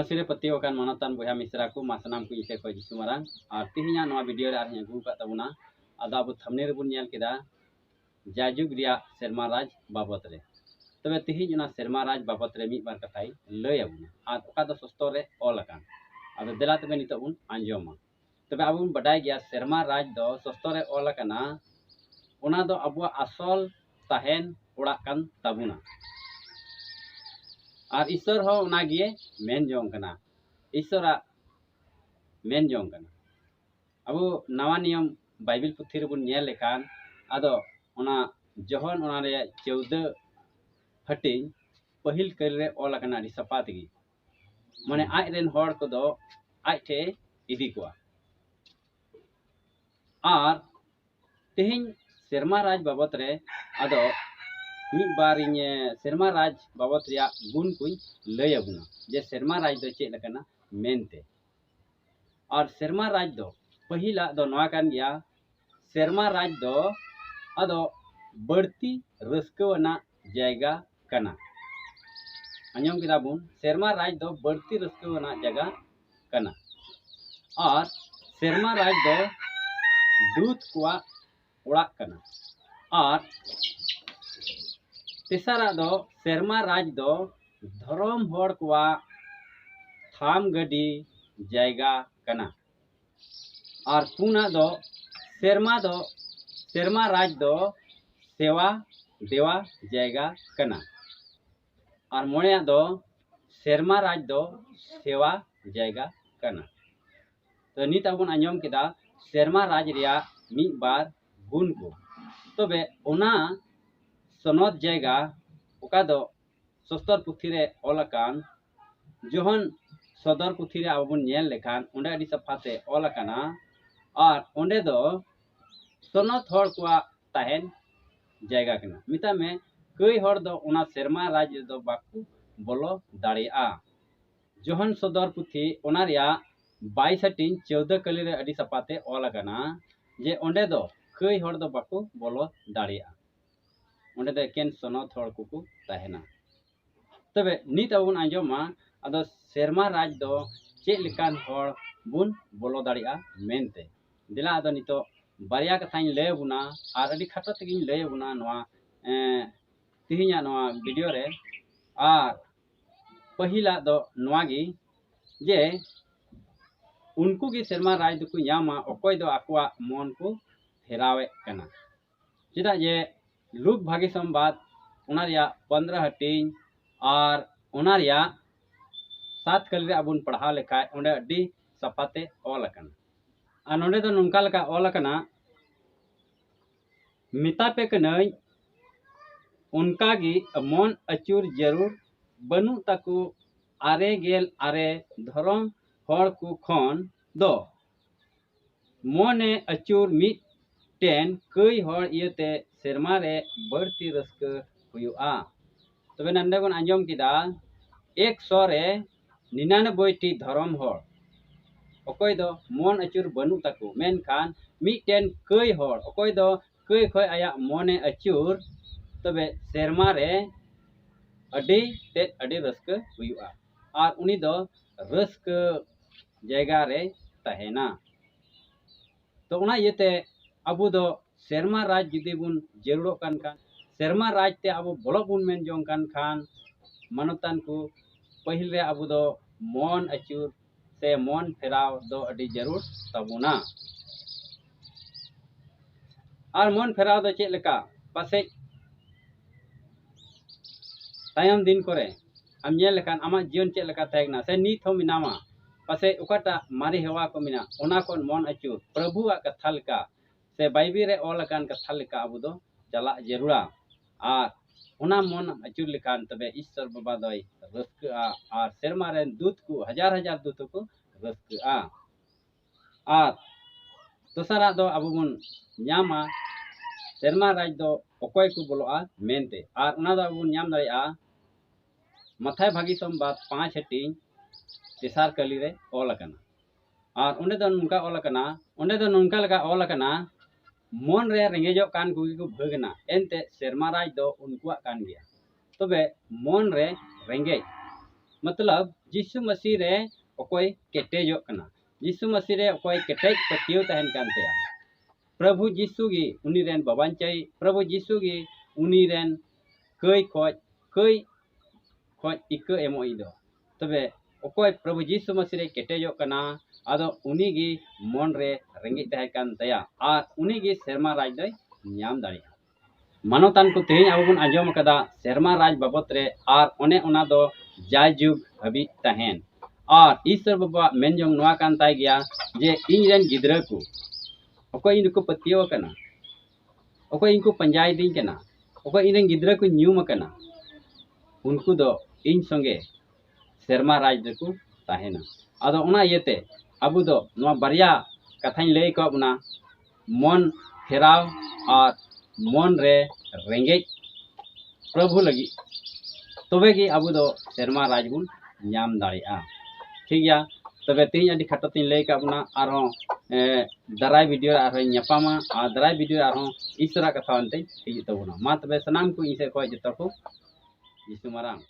मसीरे पतियोकान मनतान बया मिश्रा को मासनाम को इसे को जिसु मारांग और तिहिना नवा वीडियो रे आर हेगु का तबुना आदा अब थंबनेल बुन नेल केदा जाजुग रिया सेरमा राज बाबत रे तबे तिहिन ना सेरमा राज बाबत रे मी बार कथाई लय अबुना आर ओका दो सस्तो रे ऑल अकान आदो देला तबे नितो उन आंजोमा तबे अब उन बडाय गया सेरमा राज दो सस्तो रे ऑल अकाना ओना दो अबुआ असल ताहेन ओड़ा कान ताबुना और ईश्वर हो उनागिए मेन जोंग कना ईश्वरा मेन जोंग कना अब नवा नियम बाइबल पुथी रे बुन नेल लेकान आदो ओना जहन ओना रे 14 हटिंग पहिल कर रे ऑल कना रि सपातगी माने आज रेन हड़ को दो आज ठे इदी कोआ और तेहिं सेरमा राज बाबत रे आदो मिद बार सेरमा राज बाबत रिया गुण कुछ लय अबुना जे सेरमा राज दो चेक लकना मेनते और सेरमा राज दो पहिला दो नवा कान गया सेरमा राज दो अदो बढ़ती रस्कवना जायगा कना अंजम किदा बुन सेरमा राज दो बढ़ती रस्कवना जगह कना और सेरमा राज दो दूत कुआ उड़ा कना और तेसारा दो सेरमा राज दो धर्म हड़ कुआ थाम गडी जायगा कना और पुना दो सेरमा राज दो सेवा देवा जायगा कना और मोड़े दो सेरमा राज दो सेवा जायगा कना तो नित अबुन आंजम केदा सेरमा राज रिया मी बार गुण को तबे ओना सनद जायगा ओका दो सस्तर पुथी रे ऑलकान जोहन सदर पुथी रे आबुन नेल लेखान ओंडे अडी सफाते ऑलकाना और ओंडे दो सनद हड़ कुआ ताहेन जायगा कना मिता में कई हड़ दो ओना सेरमा राज दो बाकू बोलो दाड़िया जोहन सदर पुथी ओना रिया 22 हटिन 14 कली रे अडी सपाते ऑलकाना जे ओंडे दो कई हड़ दो बाकू बोलो दाड़िया ओंडे दो एकेन सनद हड़ कुकू ताहेना तबे नित अबुन आंजोमा आदो सेरमा राज दो चे लेकान हड़ बुन बोलो दाड़िया मेनते दिला आदो नितो बारिया कथाई लय बुना आर अडी खाटो तगिन लय बुना नवा तिहिया नवा वीडियो रे आर पहिला दो नवागी जे उनको की सेरमा राज दो को यामा ओकोय दो आकुआ मन को फेरावे कना चिदा जे लूक भागी संवाद उनारिया 15 हटिंग और उनारिया 7 कल रे अबुन पढ़ा लेखा ओंडे अड्डी सपाते ऑल कना आ नोंडे दो नुनका लका ऑल कना मिता पे कनई उनका गी मन अचूर जरूर बनु तकु आरे गेल आरे धरम हड़ को खन दो मोने अचूर मिट टेन कई हड़ इयते सेरमा रे बढ़ती रस्क हुआ तबे नंदे बन आंजम किदा 100 रे 99 टी धर्म हड़ अकोय दो मन अचूर बनु तकु मेन खान मिटेन कई हड़ अकोय दो कई खय आया मोने अचूर तबे सेरमा रे अडी रस्क हुआ और उनी दो रस्क जायगा रे तहेना तो उना येते अबु दो सेरमा राज जुदी बुन जरूरो कान सेरमा राज ते अबु बोलो बुन मेन जोंग कान खान मनतान को पहिल रे अबु दो मन अचूर से मन फेराव दो अडी जरूर तबुना और मन फेराव दो चेक लेका पासे तायम दिन करे आम नेल लेकान आमा जीवन चेक लेका तहेगना से नीत हो मिनामा पासे उकाटा मारी हेवा को मिना ओना कोन मन अचूर प्रभु आ कथा लेका से बाइबल रे ऑल कान कथा लेका अबु दो चला जरूरा आ ओना मन अचूर लेकान तबे ईश्वर बाबा दई रस्क आ सेरमा रे दूत को हजार हजार दूत को रस्क आ दोसरा दो अबु बुन न्यामा सेरमा राज दो ओकोय को बोलोआ मेनते आर ओना दो अबु न्याम दाड़िया मथाय भागी संवाद 5 हटिंग तेसार कली रे ऑल कना और ओंडे दो नुनका ऑल कना ओंडे दो नुनका लगा ऑल कना मन रे रेंगेजो कान कुगी को भगना एनते सेरमा राज दो उनकुआ कान गया तबे मन रे रेंगे मतलब यीशु मसीह रे अकोय केटेजो कना यीशु मसीह रे अकोय केटेज पतियो तहन कानतेया प्रभु यीशु गी उनी रेन बाबांचाई प्रभु यीशु गी उनी रेन कई खोज इको एमो इदो तबे अकोय प्रभु यीशु मसीह रे केटेजो कना आदो उनी गी मन रे रेंगे तहन कानतेया आर उनी गी सेरमा राज दय ᱧᱟᱢ दाड़िया मानवतान को तेज अब बन आजम कदा सेरमा राज बाबत रे आर ओने ओना दो जायजुग हबी तहन और ईश्वर बाबा मेनजोंग नोआ कान ताय गया जे इन रेन गिद्रा को अकोय इनको पतियो कना अकोय इनको पंजाय दिन कना अकोय इन रेन गिद्रा को न्यूम कना उनको दो इन संगे सेरमा राज को तहना आदो ओना येते अबु दो नोआ बारिया कथाई लई को बना मन फेराव और मन रे रेंगे प्रभु लगी तबे गी अबु दो सेरमा राज बुन ᱧᱟᱢ दाड़िया ठीक गया तबे तीन अडी खाटो तीन लई का बना आरो दराय वीडियो आरो ᱧᱟᱯᱟᱢᱟ आ दराय वीडियो आरो ईश्वरा कथा अंते ठीक तबना मा तबे सनाम को इसे को जतो को यीशु माराम।